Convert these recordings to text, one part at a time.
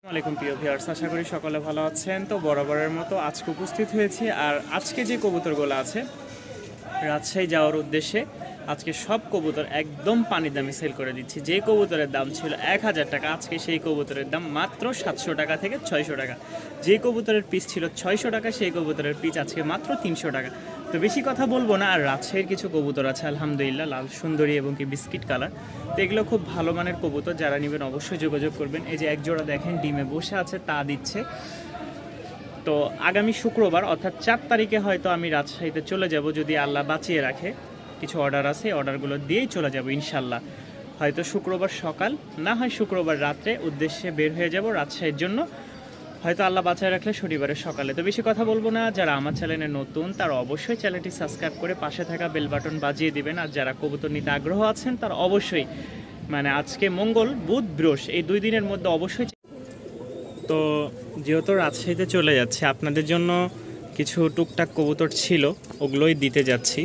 আসসালামু আলাইকুম প্রিয় ভিউয়ার্স, আশা করি সকলে ভালো আছেন। তো বরাবরের মতো আজকে উপস্থিত হয়েছি। আর আজকে যে কবুতরগুলো আছে রাজশাহী যাওয়ার উদ্দেশ্যে, আজকে সব কবুতর একদম পানি দামে সেল করে দিচ্ছি। যে কবুতরের দাম ছিল 1000 টাকা, আজকে সেই কবুতরের দাম মাত্র 700 টাকা থেকে 600 টাকা। যে কবুতরের পিস ছিল 600 টাকা, সেই কবুতরের পিস আজকে মাত্র 300 টাকা। তো বেশি কথা বলবো না। আর রাজশাহীর কিছু কবুতর আছে আলহামদুলিল্লাহ, লাল সুন্দরী এবং কি বিস্কিট কালার। তো এগুলো খুব ভালো মানের কবুতর, যারা নেবেন অবশ্যই যোগাযোগ করবেন। এই যে এক জোড়া দেখেন ডিমে বসে আছে, তা দিচ্ছে। তো আগামী শুক্রবার অর্থাৎ 4 তারিখে হয়তো আমি রাজশাহীতে চলে যাব, যদি আল্লাহ বাঁচিয়ে রাখে। কিছু অর্ডার আছে, অর্ডারগুলো দিয়েই চলে যাব ইনশাল্লাহ। হয়তো শুক্রবার সকাল, না হয় শুক্রবার রাত্রে উদ্দেশ্যে বের হয়ে যাব রাজশাহীর জন্য। হয়তো আল্লাহ বাঁচায় রাখলে শনিবারের সকালে। তো বেশি কথা বলবো না। যারা আমার চ্যানেলে নতুন তারা অবশ্যই চ্যানেলটি সাবস্ক্রাইব করে পাশে থাকা বেল বাটন বাজিয়ে দিবেন। আর যারা কবুতর নিতে আগ্রহ আছেন তারা অবশ্যই, আজকে মঙ্গল বুধ বৃহস্পতি এই 2 দিনের মধ্যে অবশ্যই। তো যেহেতু রাজশাহীতে চলে যাচ্ছে, আপনাদের জন্য কিছু টুকটাক কবুতর ছিল, ওগুলোই দিতে যাচ্ছি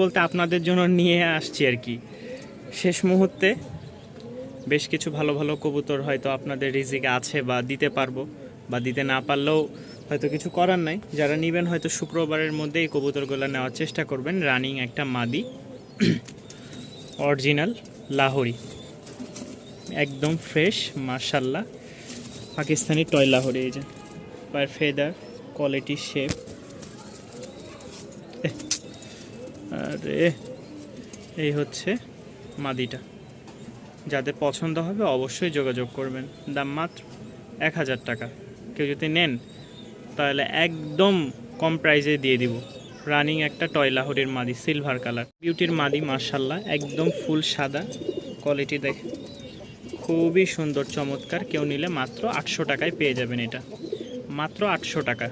বলতে আপনাদের জন্য নিয়ে আসছি আর কি। শেষ মুহূর্তে বেশ কিছু ভালো ভালো কবুতর হয়তো আপনাদের রিজিকে আছে, বা দিতে পারবো, বা দিতে না পারলেও হয়তো কিছু করার নাই। যারা নেবেন হয়তো শুক্রবারের মধ্যে এই কবুতরগুলো নেওয়ার চেষ্টা করবেন। রানিং একটা মাদি, অরিজিনাল লাহোরি, একদম ফ্রেশ মাশাল্লাহ, পাকিস্তানি টয় লাহোরি। এই যে পায়ের ফেদার, কোয়ালিটি, শেপ। আরে এই হচ্ছে মাদিটা। যাদের পছন্দ হবে অবশ্যই যোগাযোগ করবেন। দাম মাত্র 1000 টাকা। কেউ যদি নেন তাহলে একদম কম প্রাইসে দিয়ে দিব। রানিং একটা টয় লাহোরির মাদি, সিলভার কালার, বিউটির মাদি মাশাল্লাহ, একদম ফুল সাদা। কোয়ালিটি দেখে খুবই সুন্দর, চমৎকার। কেউ নিলে মাত্র 800 টাকায় পেয়ে যাবেন এটা, মাত্র 800 টাকা।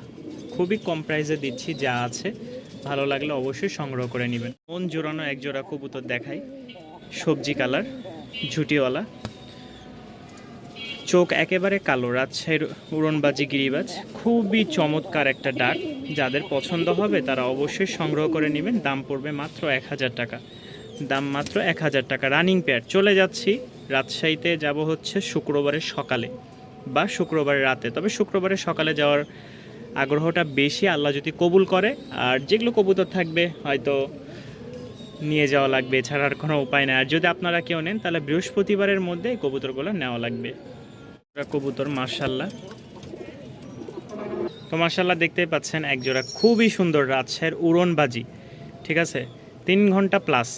খুবই কম প্রাইসে দিচ্ছি। যা আছে ভালো লাগলে অবশ্যই সংগ্রহ করে নেবেন। মন জোড়ানো এক জোড়া কবুতর দেখাই, সবজি কালার, ঝুটিওয়ালা, চোখ একেবারে কালো, রাজশাহীর উড়নবাজি গিরিবাজ। খুবই চমৎকার একটা ডাক। যাদের পছন্দ হবে তারা অবশ্যই সংগ্রহ করে নেবেন। দাম পড়বে মাত্র 1000 টাকা, দাম মাত্র 1000 টাকা। Running pair. চলে যাচ্ছি রাজশাহীতে, যাব হচ্ছে শুক্রবারের সকালে বা শুক্রবারের রাতে। তবে শুক্রবারের সকালে যাওয়ার আগ্রহটা বেশি, আল্লাহ যদি কবুল করে। আর যেগুলো কবুতর থাকবে হয়তো নিয়ে যাওয়া লাগবে, এছাড়া আর কোনো উপায় নেই। আর যদি আপনারা কেউ নেন তাহলে বৃহস্পতিবারের মধ্যে এই কবুতরগুলো নেওয়া লাগবে। কবুতর মাশাল্লাহ। তো মাশাল্লাহ দেখতেই পাচ্ছেন একজোড়া খুবই সুন্দর রাজশাহীর উড়নবাজি। ঠিক আছে, 3 ঘন্টা প্লাস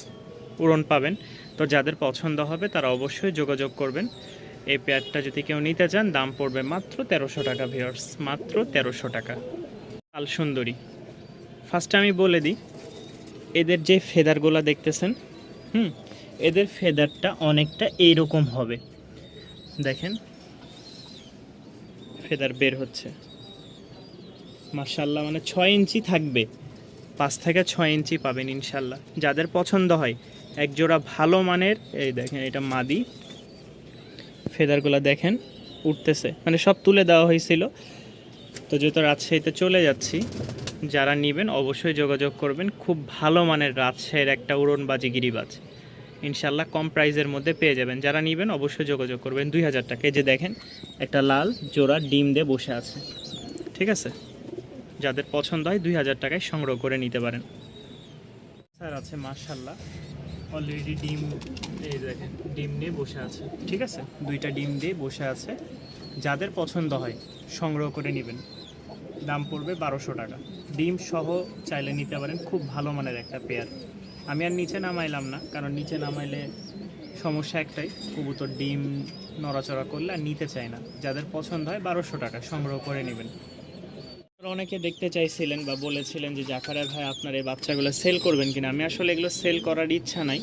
উড়ন পাবেন। তো যাদের পছন্দ হবে তারা অবশ্যই যোগাযোগ করবেন। এই পেয়ারটা যদি কেউ নিতে চান দাম পড়বে মাত্র 1300 টাকা ভিউয়ার্স, মাত্র 1300 টাকা। লাল সুন্দরী। ফার্স্টে আমি বলে দিই, এদের যে ফেদারগুলো দেখতেছেন, এদের ফেদারটা অনেকটা এইরকম হবে। দেখেন ফেদার বের হচ্ছে মাশাল্লাহ, 6 ইঞ্চি থাকবে, 5 থেকে 6 ইঞ্চি পাবেন ইনশাল্লাহ। যাদের পছন্দ হয় এক জোড়া ভালো মানের, এই দেখেন এটা মাদি। ফেদারগুলো দেখেন উঠতেছে, সব তুলে দেওয়া হয়েছিল। তো যেহেতু রাজশাহীতে চলে যাচ্ছি, যারা নেবেন অবশ্যই যোগাযোগ করবেন। খুব ভালো মানের রাজশাহীর একটা উড়নবাজি গিরিবাজ ইনশাল্লাহ কম প্রাইসের মধ্যে পেয়ে যাবেন। যারা নেবেন অবশ্যই যোগাযোগ করবেন। 2000 টাকা। এই যে দেখেন একটা লাল জোড়া ডিম দিয়ে বসে আছে। ঠিক আছে, যাদের পছন্দ হয় 2000 টাকায় সংগ্রহ করে নিতে পারেন। স্যার আছে মাশাল্লাহ, অলরেডি ডিম, এই দেখেন ডিম নিয়ে বসে আছে। ঠিক আছে, 2টা ডিম দিয়ে বসে আছে। যাদের পছন্দ হয় সংগ্রহ করে নেবেন। দাম পড়বে 1200 টাকা। ডিম সহ চাইলে নিতে পারেন। খুব ভালো মানের একটা পেয়ার। আমি আর নিচে নামাইলাম না, কারণ নিচে নামাইলে সমস্যা একটাই, কবুতর ডিম নড়াচড়া করলে আর নিতে চায় না। যাদের পছন্দ হয় 1200 টাকা সংগ্রহ করে নেবেন। অনেকে দেখতে চাইছিলেন বা বলেছিলেন যে জাকারিয়া ভাই আপনার এই বাচ্চাগুলো সেল করবেন কিনা। আমি আসলে এগুলো সেল করার ইচ্ছা নাই।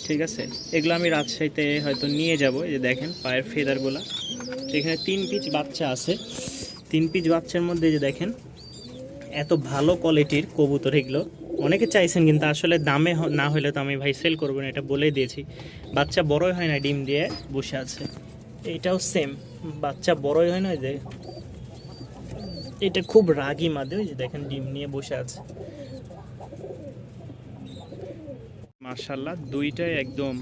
ঠিক আছে, এগুলো আমি রাজশাহীতে হয়তো নিয়ে যাব। এই যে দেখেন পায়ের ফেদারগুলো, এখানে 3 পিচ বাচ্চা আছে। 3 পিচ বাচ্চার মধ্যে যে দেখেন এত ভালো কোয়ালিটির কবুতর। এগুলো অনেকে চাইছেন, কিন্তু আসলে দামে না হলে তো আমি ভাই সেল করবো না, এটা বলে দিয়েছি। বাচ্চা বড়ই হয় না, ডিম দিয়ে বসে আছে। এইটাও সেম, বাচ্চা বড়ই হয় না। যে এটা খুব রাগী মাদে, ওই যে দেখেন ডিম নিয়ে বসে আছে মাশাল্লাহ। 2টাই একদম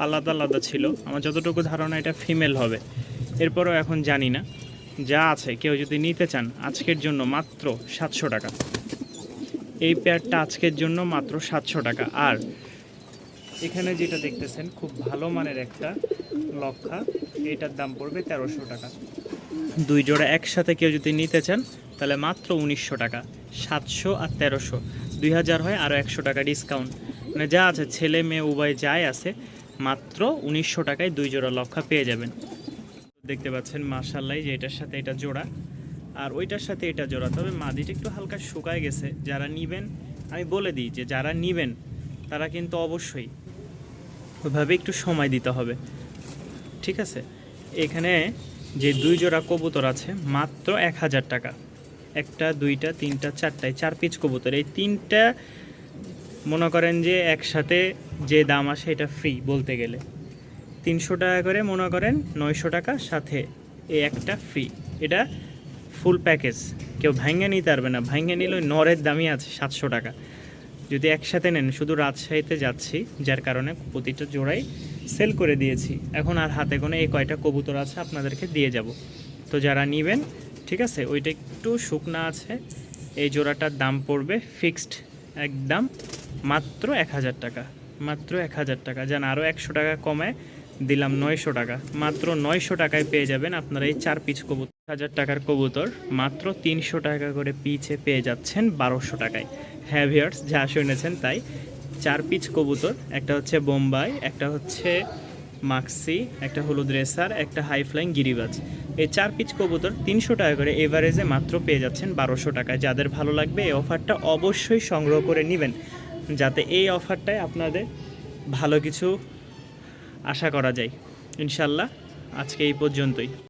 আলাদা আলাদা ছিল। আমার যতটুকু ধারণা এটা ফিমেল হবে, এরপরও এখন জানি না। যা আছে কেউ যদি নিতে চান আজকের জন্য মাত্র 700 টাকা। এই পেয়ারটা আজকের জন্য মাত্র 700 টাকা। আর এখানে যেটা দেখতেছেন খুব ভালো মানের একটা লক্ষা, এটার দাম পড়বে 1300 টাকা। দুই জোড়া একসাথে কেউ যদি নিতে চান তাহলে মাত্র 1900 টাকা। 700 আর 1300, 2000 হয়, আরও 100 টাকা ডিসকাউন্ট। মানে যা আছে ছেলে মেয়ে উভয় যাই আছে, মাত্র 1900 টাকায় দুই জোড়া লক্ষা পেয়ে যাবেন। দেখতে পাচ্ছেন মাশাআল্লাহ যে এটার সাথে এটা জোড়া আর ওইটার সাথে এটা জোড়া। তবে মাদিটা একটু হালকা শুকায় গেছে। যারা নিবেন আমি বলে দিই যে যারা নিবেন তারা কিন্তু অবশ্যই ওইভাবে একটু সময় দিতে হবে, ঠিক আছে। এখানে যে দুই জোড়া কবুতর আছে মাত্র 1000 টাকা। একটা, দুইটা, তিনটা, চারটায় 4 পিস কবুতর। এই তিনটা মনে করেন যে একসাথে যে দাম আসে এটা ফ্রি বলতে গেলে 300 টাকা করে, মনে করেন 900 টাকা, সাথে এই একটা ফ্রি। এটা ফুল প্যাকেজ, কেউ ভাঙ্গে নিতে পারবে না। ভাঙ্গে নিলে নরের দামই আছে 700 টাকা। যদি একসাথে নেন, শুধু রাজশাহীতে যাচ্ছি যার কারণে প্রতিটা জোড়াই সেল করে দিয়েছি। এখন আর হাতে কোনো এই কয়টা কবুতর আছে আপনাদেরকে দিয়ে যাব। তো যারা নেবেন, ঠিক আছে, ওইটা একটু শুকনা আছে। এই জোড়াটার দাম পড়বে ফিক্সড একদম মাত্র 1000 টাকা। মাত্র 1000 টাকা। যেন আরও 100 টাকা কমায় দিলাম 900 টাকা। মাত্র 900 টাকায় পেয়ে যাবেন আপনারা এই 4 পিস কবুতর। 1000 টাকার কবুতর মাত্র 300 টাকা করে পিছে পেয়ে যাচ্ছেন 1200 টাকায়। হ্যাঁ ভিউয়ার্স, যা শুনেছেন তাই। 4 পিস কবুতর, একটা হচ্ছে বোম্বাই, একটা হচ্ছে মাক্সি, একটা হলুদ রেসার, একটা হাই ফ্লাইং গিরিবাজ। এই 4 পিস কবুতর 300 টাকা করে এভারেজে মাত্র পেয়ে যাচ্ছেন 1200 টাকায়। যাদের ভালো লাগবে এই অফারটা অবশ্যই সংগ্রহ করে নেবেন, যাতে এই অফারটায় আপনাদের ভালো কিছু আশা করা যায়। ইনশাল্লাহ আজকে এই পর্যন্তই।